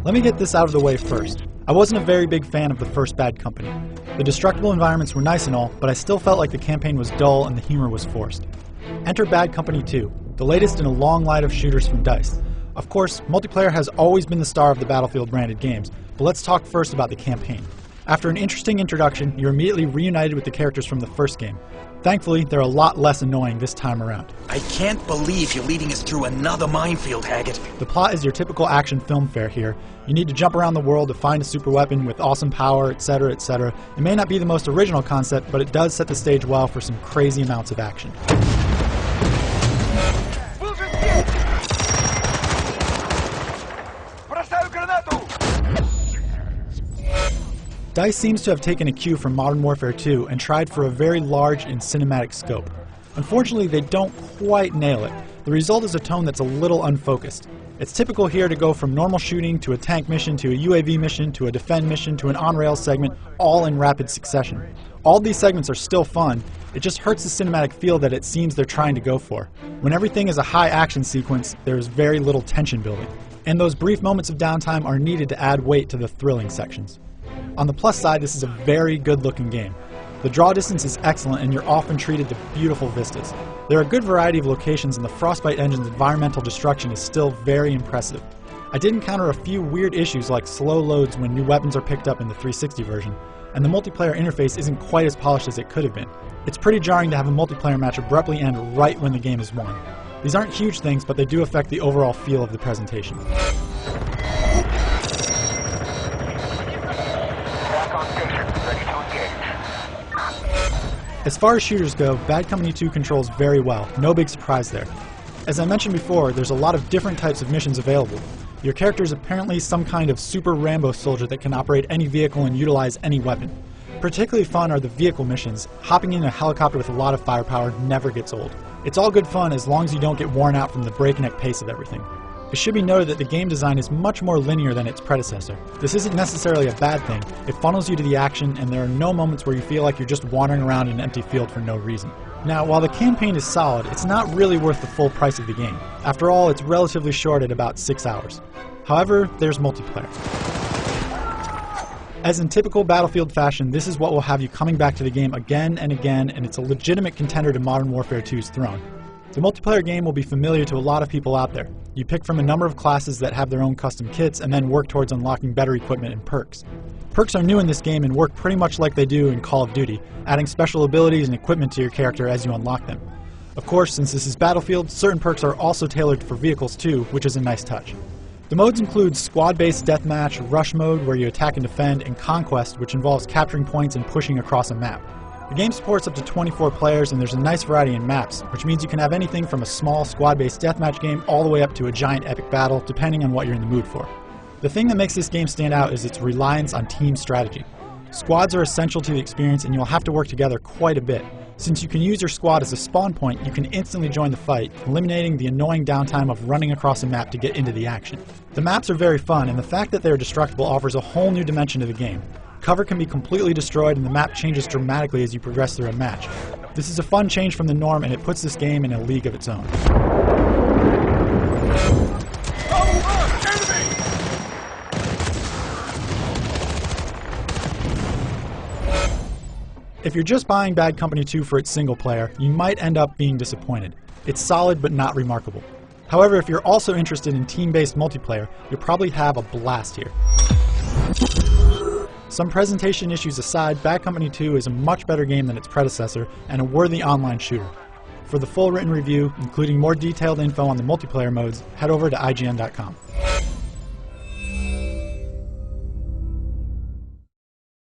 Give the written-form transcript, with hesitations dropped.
Let me get this out of the way first. I wasn't a very big fan of the first Bad Company. The destructible environments were nice and all, but I still felt like the campaign was dull and the humor was forced. Enter Bad Company 2, the latest in a long line of shooters from DICE. Of course, multiplayer has always been the star of the Battlefield branded games, but let's talk first about the campaign. After an interesting introduction, you're immediately reunited with the characters from the first game. Thankfully, they're a lot less annoying this time around. I can't believe you're leading us through another minefield, Haggett. The plot is your typical action film fare here. You need to jump around the world to find a super weapon with awesome power, etc., etc. It may not be the most original concept, but it does set the stage well for some crazy amounts of action. DICE seems to have taken a cue from Modern Warfare 2 and tried for a very large and cinematic scope. Unfortunately, they don't quite nail it. The result is a tone that's a little unfocused. It's typical here to go from normal shooting to a tank mission to a UAV mission to a defend mission to an on-rails segment, all in rapid succession. All these segments are still fun, it just hurts the cinematic feel that it seems they're trying to go for. When everything is a high action sequence, there's very little tension building. And those brief moments of downtime are needed to add weight to the thrilling sections. On the plus side, this is a very good-looking game. The draw distance is excellent and you're often treated to beautiful vistas. There are a good variety of locations and the Frostbite engine's environmental destruction is still very impressive. I did encounter a few weird issues like slow loads when new weapons are picked up in the 360 version, and the multiplayer interface isn't quite as polished as it could have been. It's pretty jarring to have a multiplayer match abruptly end right when the game is won. These aren't huge things, but they do affect the overall feel of the presentation. As far as shooters go, Bad Company 2 controls very well, no big surprise there. As I mentioned before, there's a lot of different types of missions available. Your character is apparently some kind of super Rambo soldier that can operate any vehicle and utilize any weapon. Particularly fun are the vehicle missions. Hopping in a helicopter with a lot of firepower never gets old. It's all good fun as long as you don't get worn out from the breakneck pace of everything. It should be noted that the game design is much more linear than its predecessor. This isn't necessarily a bad thing. It funnels you to the action and there are no moments where you feel like you're just wandering around in an empty field for no reason. Now, while the campaign is solid, it's not really worth the full price of the game. After all, it's relatively short at about 6 hours. However, there's multiplayer. As in typical Battlefield fashion, this is what will have you coming back to the game again and again, and it's a legitimate contender to Modern Warfare 2's throne. The multiplayer game will be familiar to a lot of people out there. You pick from a number of classes that have their own custom kits and then work towards unlocking better equipment and perks. Perks are new in this game and work pretty much like they do in Call of Duty, adding special abilities and equipment to your character as you unlock them. Of course, since this is Battlefield, certain perks are also tailored for vehicles too, which is a nice touch. The modes include squad-based deathmatch, rush mode where you attack and defend, and conquest, which involves capturing points and pushing across a map. The game supports up to 24 players and there's a nice variety in maps, which means you can have anything from a small squad-based deathmatch game all the way up to a giant epic battle, depending on what you're in the mood for. The thing that makes this game stand out is its reliance on team strategy. Squads are essential to the experience and you'll have to work together quite a bit. Since you can use your squad as a spawn point, you can instantly join the fight, eliminating the annoying downtime of running across a map to get into the action. The maps are very fun, and the fact that they are destructible offers a whole new dimension to the game. Cover can be completely destroyed and the map changes dramatically as you progress through a match. This is a fun change from the norm and it puts this game in a league of its own. If you're just buying Bad Company 2 for its single player, you might end up being disappointed. It's solid but not remarkable. However, if you're also interested in team-based multiplayer, you'll probably have a blast here. Some presentation issues aside, Bad Company 2 is a much better game than its predecessor and a worthy online shooter. For the full written review, including more detailed info on the multiplayer modes, head over to IGN.com.